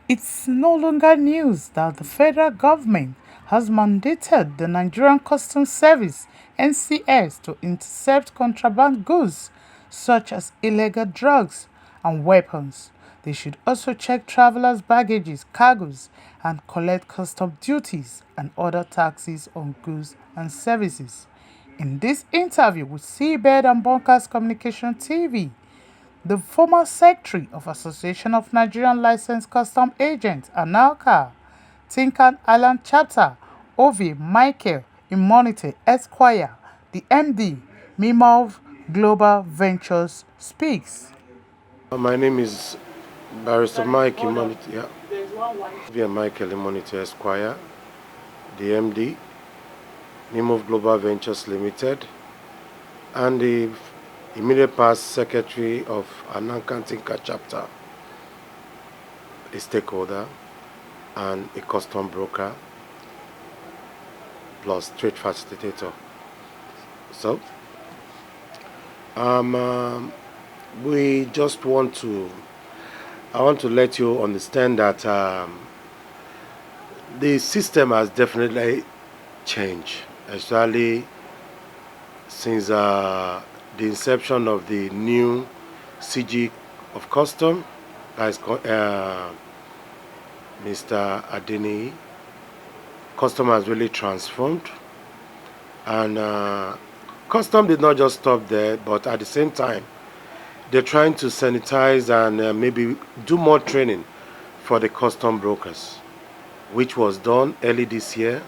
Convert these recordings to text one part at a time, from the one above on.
It's no longer news that the federal government has mandated the Nigerian Customs Service (NCS) to intercept contraband goods such as illegal drugs and weapons. They should also check travelers' baggages, cargoes, and collect custom duties and other taxes on goods and services. In this interview with Seabed and Bunkers Communication TV, the former secretary of Association of Nigerian Licensed Custom Agents, ANALCA, Tinkan Island Chapter, Ovi Michael Immonite Esquire, the MD, Mimov Global Ventures speaks. My name is Barrister Mike Immonite, via Michael Immonite Esquire, the MD, Mimov Global Ventures Limited, and the immediate past secretary of Anankantinka chapter, a stakeholder and a custom broker, plus trade facilitator. So, we just want to, I want to let you understand that the system has definitely changed, especially since the inception of the new CG of Custom, that is Mr. Adeni. Custom has really transformed, and Custom did not just stop there, but at the same time, they're trying to sanitize and maybe do more training for the custom brokers, which was done early this year.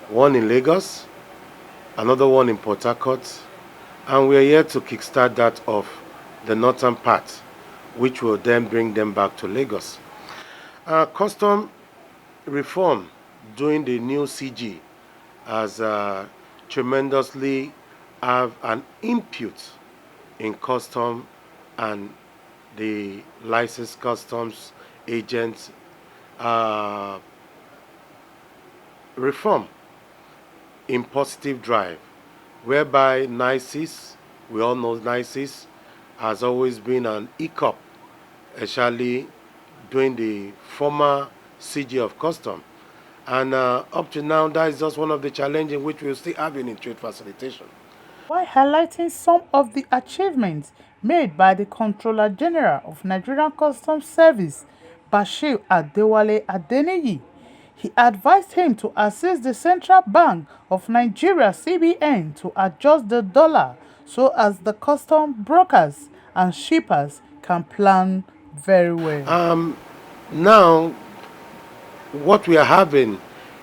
One in Lagos, another one in Port Harcourt, and we're here to kickstart that of the northern part, which will then bring them back to Lagos. Custom reform during the new CG has tremendously have an input in custom and the licensed customs agents reform in positive drive, whereby NICES, we all know NICES, has always been an hiccup, especially during the former CG of custom. And up to now, that is just one of the challenges which we're still having in trade facilitation. While highlighting some of the achievements made by the Controller General of Nigerian Customs Service, Bashir Adewale Adeniyi, he advised him to assist the Central Bank of Nigeria (CBN) to adjust the dollar so as the custom brokers and shippers can plan very well. Now, what we are having,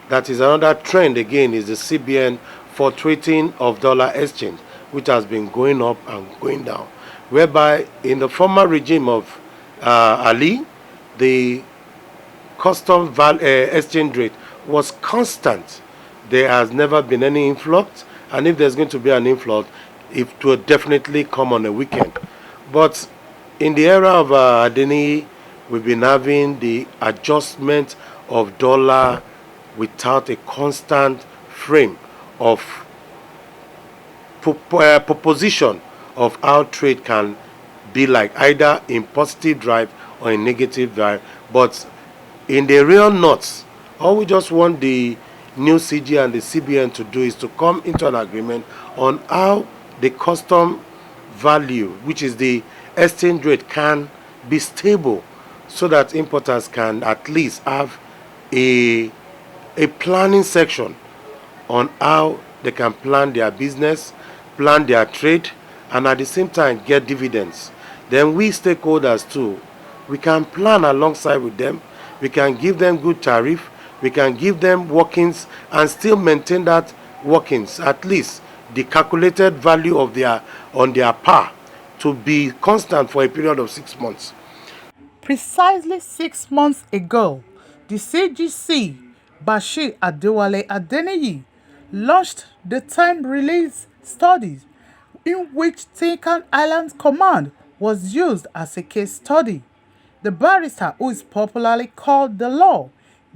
that is another trend again, is the CBN fluctuating of dollar exchange, which has been going up and going down, whereby in the former regime of Ali, the custom exchange rate was constant. There has never been any influx, and if there's going to be an influx, it will definitely come on a weekend. But in the era of Adeni, we've been having the adjustment of dollar without a constant frame of proposition of how trade can be like, either in positive drive or in negative drive. But in the real nuts, all we just want the new CG and the CBN to do is to come into an agreement on how the custom value, which is the exchange rate, can be stable, so that importers can at least have a planning section on how they can plan their business, plan their trade, and at the same time get dividends. Then we stakeholders too, we can plan alongside with them. We can give them good tariff, we can give them workings and still maintain that workings, at least the calculated value of their on their par, to be constant for a period of 6 months. Precisely 6 months ago, the CGC Bashir Adewale Adeniyi launched the time-release studies in which Tinkan Island Command was used as a case study. The barrister, who is popularly called the Law,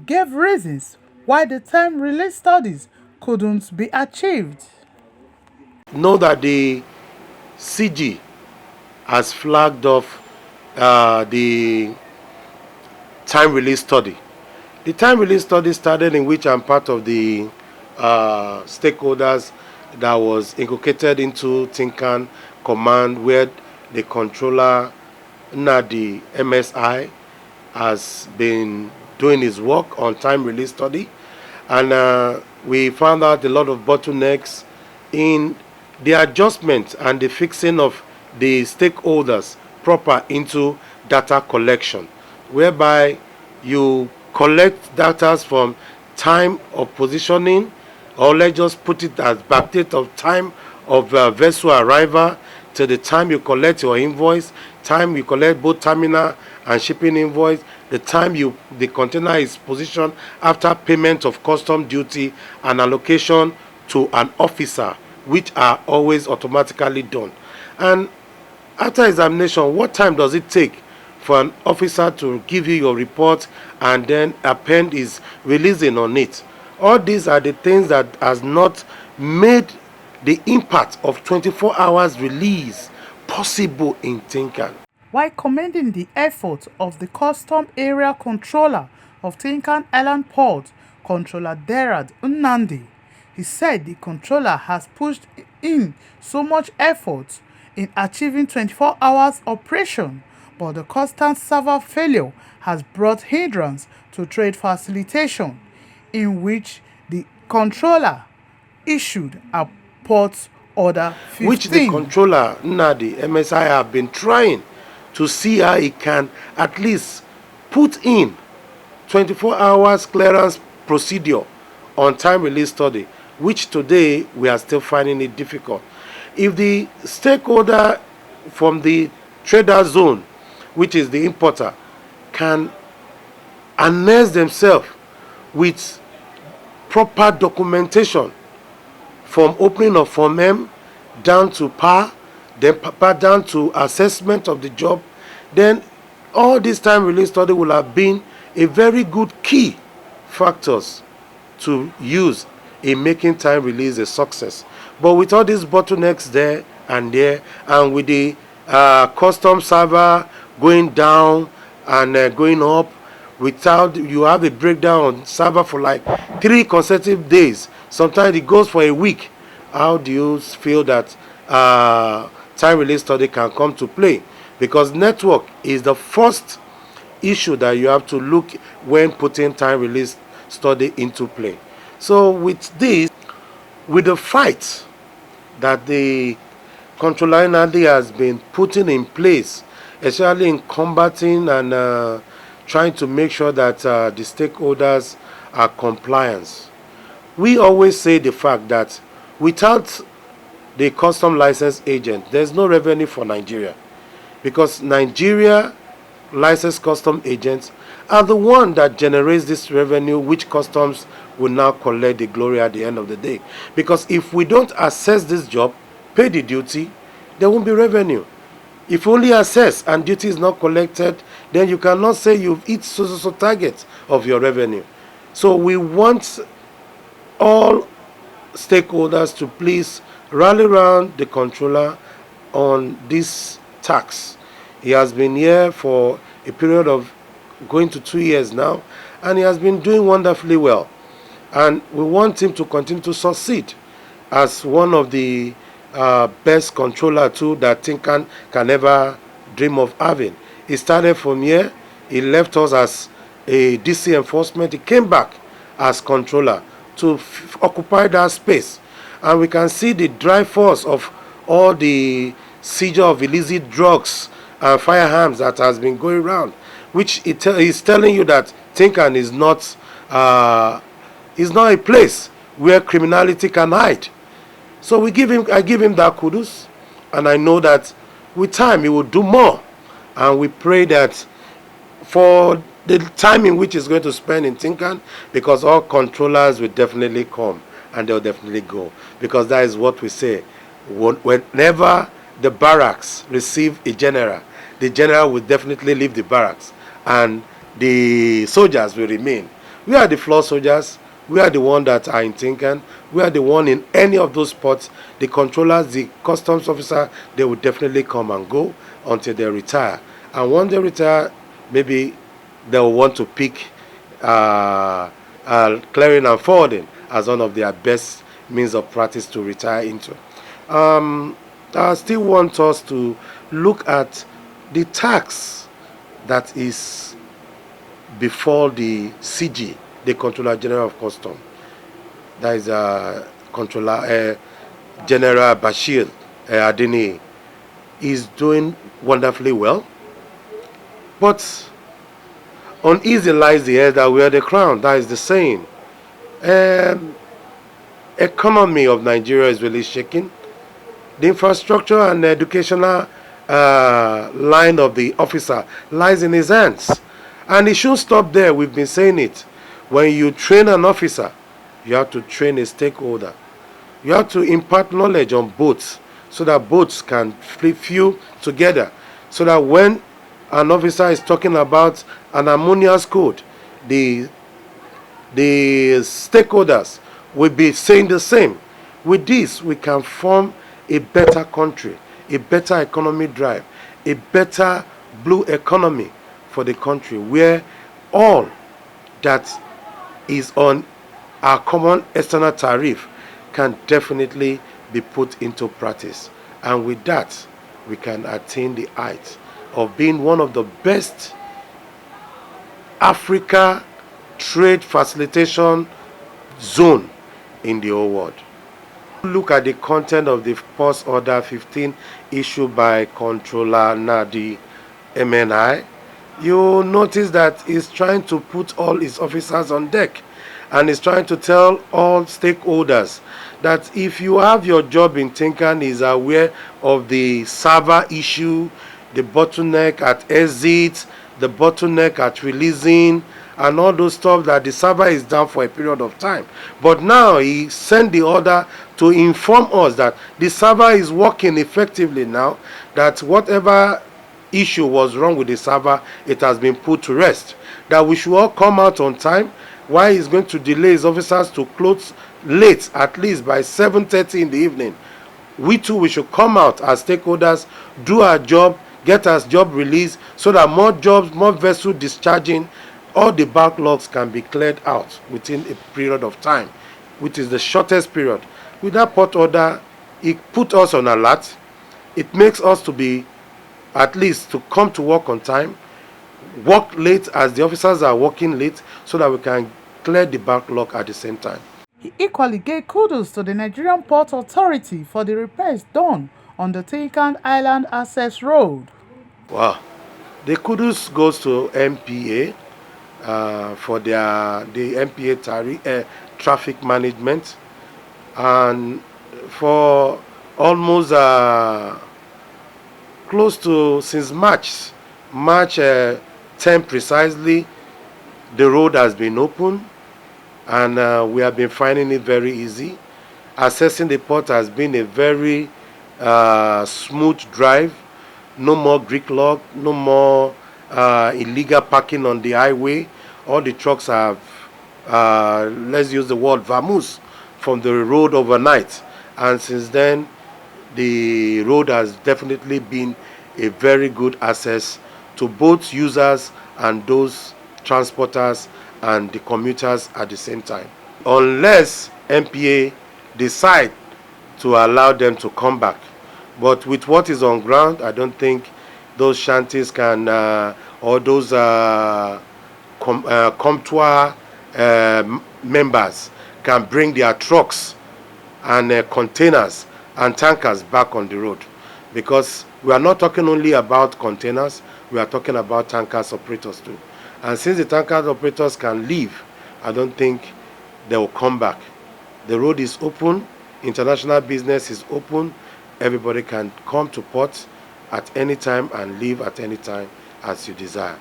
gave reasons why the time-release studies couldn't be achieved. Know that the CG has flagged off the time release study. The time release study started, in which I'm part of the stakeholders that was inculcated into Tinkan Command, where the controller Nnadi MSI has been doing his work on time release study, and we found out a lot of bottlenecks in the adjustment and the fixing of the stakeholders proper into data collection, whereby you collect data from time of positioning, or let's just put it as backdate of time of vessel arrival to the time you collect your invoice, time you collect both terminal and shipping invoice, the time the container is positioned after payment of custom duty and allocation to an officer, which are always automatically done. And after examination, what time does it take for an officer to give you your report and then append his releasing on it? All these are the things that has not made the impact of 24 hours release possible in Tinkan. While commending the efforts of the Custom Area Controller of Tinkan Island Port, Controller Nnadi, he said the controller has pushed in so much effort in achieving 24 hours operation, but the constant server failure has brought hindrance to trade facilitation, in which the controller issued a port order 15. Which the controller Nnadi MSI have been trying to see how he can at least put in 24 hours clearance procedure on time release study, which today we are still finding it difficult. If the stakeholder from the trader zone, which is the importer, can harness themselves with proper documentation from opening of Form M down to PAR, then PAR down to assessment of the job, then all this time release study will have been a very good key factors to use in making time release a success. But with all these bottlenecks there, and with the custom server going down and going up, without, you have a breakdown on server for like 3 consecutive days. Sometimes it goes for a week. How do you feel that time release study can come to play? Because network is the first issue that you have to look when putting time release study into play. So with this, with the fight that the controller Nnadi has been putting in place, especially in combating and trying to make sure that the stakeholders are compliant. We always say the fact that without the custom license agent, there's no revenue for Nigeria, because Nigeria licensed custom agents are the one that generates this revenue, which customs will now collect the glory at the end of the day. Because if we don't assess this job, pay the duty, there won't be revenue. If you only assess and duty is not collected, then you cannot say you've hit so target of your revenue. So we want all stakeholders to please rally around the controller on this tax. He has been here for a period of going to 2 years now, and he has been doing wonderfully well. And we want him to continue to succeed as one of the best controller too that Tinkan can ever dream of having. He started from here, he left us as a DC enforcement, he came back as controller to occupy that space. And we can see the drive force of all the seizure of illicit drugs and firearms that has been going around, which is telling you that Tinkan is not a place where criminality can hide. So I give him that kudos, and I know that with time he will do more. And we pray that for the time in which he's going to spend in Tinkan, because all controllers will definitely come and they'll definitely go, because that is what we say. Whenever the barracks receive a general, the general will definitely leave the barracks and the soldiers will remain. We are the floor soldiers. We are the one that are in Tinkan. We are the one in any of those spots. The controllers, the customs officer, they will definitely come and go until they retire. And when they retire, maybe they'll want to pick clearing and forwarding as one of their best means of practice to retire into. I still want us to look at the tax that is before the CG, the Controller General of Custom. That is Controller General Bashir Adini is doing wonderfully well. But uneasy lies the head that wear the crown. That is the saying. Economy of Nigeria is really shaking. The infrastructure and educational line of the officer lies in his hands. And it shouldn't stop there. We've been saying it. When you train an officer, you have to train a stakeholder. You have to impart knowledge on boats so that boats can fuel together. So that when an officer is talking about an harmonious code, the stakeholders will be saying the same. With this, we can form a better country, a better economy drive, a better blue economy for the country, where all that is on our common external tariff can definitely be put into practice. And with that, we can attain the height of being one of the best Africa trade facilitation zone in the whole world. Look at the content of the Post Order 15 issued by Controller Nnadi NPA. You notice that he's trying to put all his officers on deck, and he's trying to tell all stakeholders that if you have your job in Tinkan, is aware of the server issue, the bottleneck at exit, the bottleneck at releasing, and all those stuff, that the server is down for a period of time. But now he sent the order to inform us that the server is working effectively now, that whatever issue was wrong with the server, it has been put to rest, that we should all come out on time. Why he's going to delay his officers to close late, at least by 7:30 in the evening. We too, we should come out as stakeholders, do our job, get our job released, so that more jobs, more vessel discharging, all the backlogs can be cleared out within a period of time, which is the shortest period. With that port order, it put us on alert. It makes us to be, at least to come to work on time, work late as the officers are working late, so that we can clear the backlog at the same time. He equally gave kudos to the Nigerian Port Authority for the repairs done on the Tinkan Island Access Road. Wow. The kudos goes to NPA for the NPA traffic management, and for almost close to since March 10 precisely, the road has been open, and we have been finding it very easy. Accessing the port has been a very smooth drive. No more Greek log, no more illegal parking on the highway. All the trucks have, let's use the word, vamoose from the road overnight. And since then, the road has definitely been a very good access to both users and those transporters and the commuters at the same time. Unless NPA decide to allow them to come back. But with what is on ground, I don't think those shanties can, or those comptoir members can bring their trucks and containers and tankers back on the road. Because we are not talking only about containers, we are talking about tankers operators too. And since the tankers operators can leave, I don't think they will come back. The road is open, international business is open, everybody can come to port at any time and leave at any time as you desire.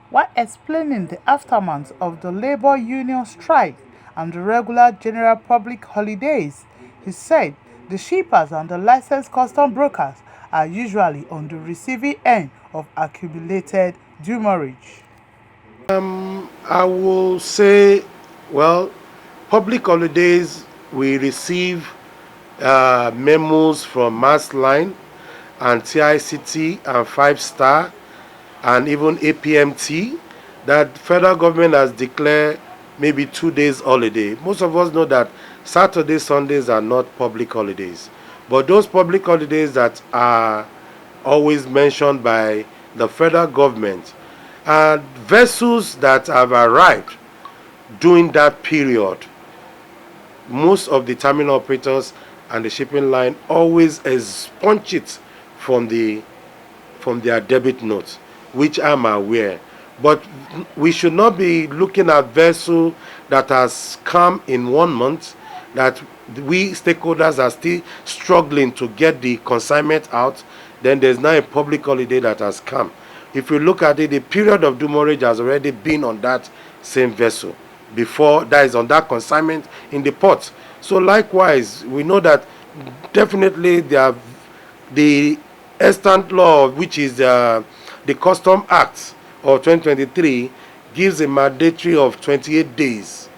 While explaining the aftermath of the labor union strike and the regular general public holidays, he said the shippers and the licensed custom brokers are usually on the receiving end of accumulated demurrage. I will say, well, public holidays, we receive memos from Mass Line and TICT and 5 Star and even APMT, that federal government has declared maybe 2 days holiday. Most of us know that Saturdays, Sundays are not public holidays. But those public holidays that are always mentioned by the federal government are vessels that have arrived during that period. Most of the terminal operators and the shipping line always expunge it from their debit notes, which I'm aware. But we should not be looking at vessel that has come in 1 month, that we stakeholders are still struggling to get the consignment out. Then there's now a public holiday that has come. If you look at it, the period of demurrage has already been on that same vessel before, that is on that consignment in the port. So likewise, we know that definitely the extant law, which is the Custom Act of 2023, gives a mandatory of 28 days.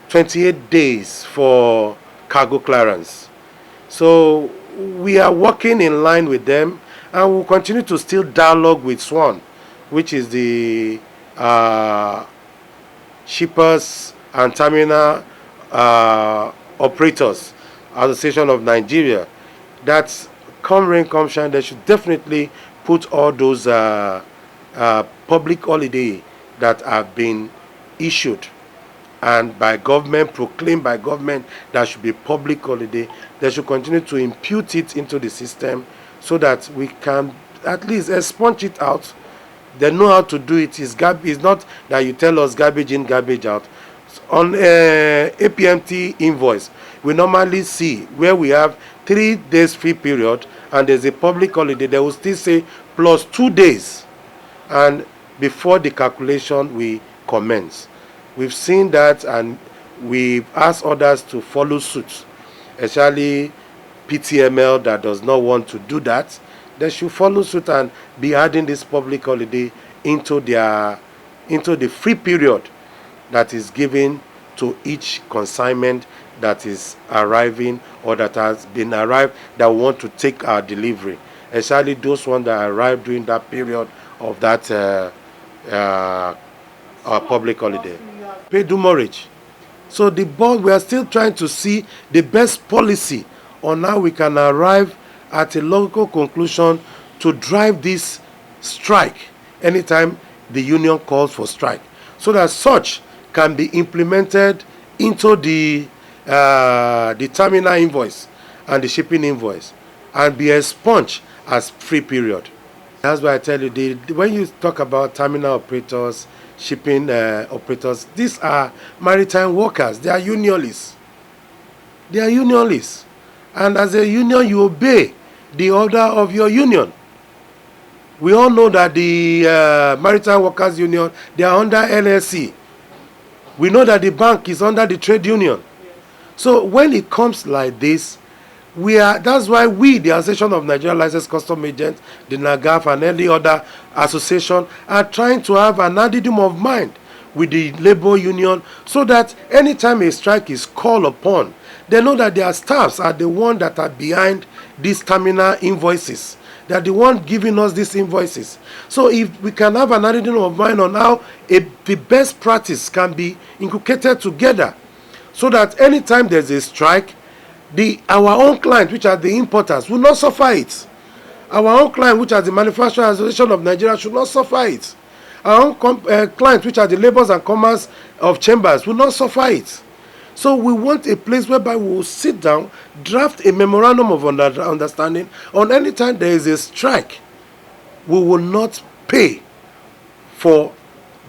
28 days for cargo clearance. So we are working in line with them, and we'll continue to still dialogue with SWAN, which is the Shippers and Terminal Operators Association of Nigeria. That's come rain, come shine, they should definitely put all those public holiday that have been issued and by government, proclaimed by government, that should be public holiday. They should continue to impute it into the system so that we can at least expunge it out. They know how to do it. It's not that you tell us garbage in, garbage out. On APMT invoice, we normally see where we have 3 days free period and there's a public holiday. They will still say plus 2 days, and before the calculation we commence. We've seen that, and we've asked others to follow suit, especially PTML that does not want to do that. They should follow suit and be adding this public holiday into the free period that is given to each consignment that is arriving or that has been arrived that want to take our delivery, especially those ones that arrived during that period of that public holiday. Pay demurrage. So the board, we are still trying to see the best policy on how we can arrive at a logical conclusion to drive this strike anytime the union calls for strike, so that such can be implemented into the terminal invoice and the shipping invoice and be expunged as free period. That's why I tell you, when you talk about terminal operators, shipping operators, these are maritime workers. They are unionists. They are unionists. And as a union, you obey the order of your union. We all know that the Maritime Workers Union, they are under NSC. We know that the bank is under the trade union. So when it comes like this, that's why we, the Association of Nigerian Licensed Custom Agents, the NAGAF, and any other association, are trying to have an addendum of mind with the labor union, so that anytime a strike is called upon, they know that their staffs are the ones that are behind these terminal invoices. They are the ones giving us these invoices. So if we can have an addendum of mind on how the best practice can be inculcated together, so that anytime there's a strike, our own client, which are the importers, will not suffer it. Our own client, which are the Manufacturers Association of Nigeria, should not suffer it. Our own clients, which are the Labours and Commerce of Chambers, will not suffer it. So we want a place whereby we will sit down, draft a memorandum of understanding on any time there is a strike. We will not pay for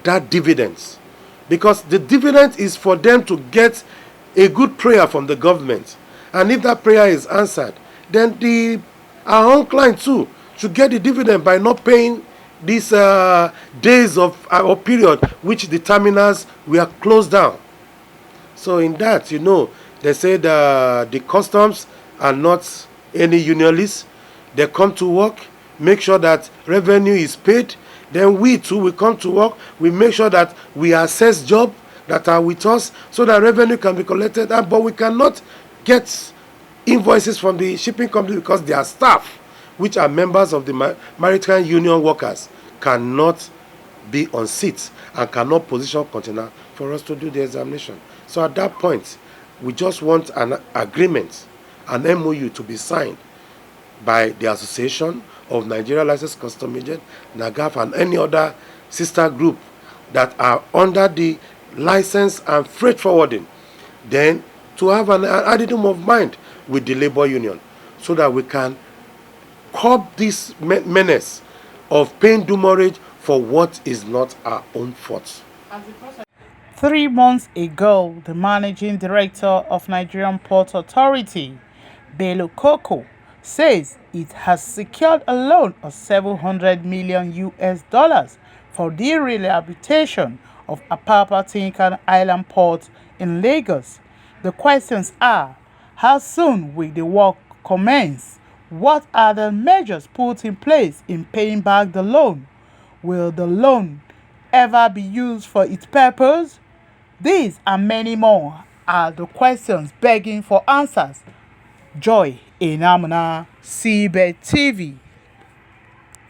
that dividends, because the dividend is for them to get a good prayer from the government. And if that prayer is answered, then our own client too should get the dividend by not paying these days of or period which the terminals were closed down. So in that, they say the customs are not any unionists. They come to work, make sure that revenue is paid. Then we too will come to work. We make sure that we assess jobs that are with us so that revenue can be collected. But we cannot get invoices from the shipping company because their staff, which are members of the maritime union workers, cannot be on seats and cannot position container for us to do the examination. So at that point, we just want an agreement, an MOU to be signed by the Association of Nigeria Licensed Custom Agents, NAGAF, and any other sister group that are under the license and freight forwarding, then to have an attitude of mind with the labor union so that we can curb this menace of paying demurrage for what is not our own fault. 3 months ago, the managing director of Nigerian Port Authority, Bello Koko, says it has secured a loan of $700 million for the rehabilitation of Apapa Tinkan Island Port in Lagos. The questions are, how soon will the work commence? What are the measures put in place in paying back the loan? Will the loan ever be used for its purpose? These and many more are the questions begging for answers. Joy Enamuna, CBET TV.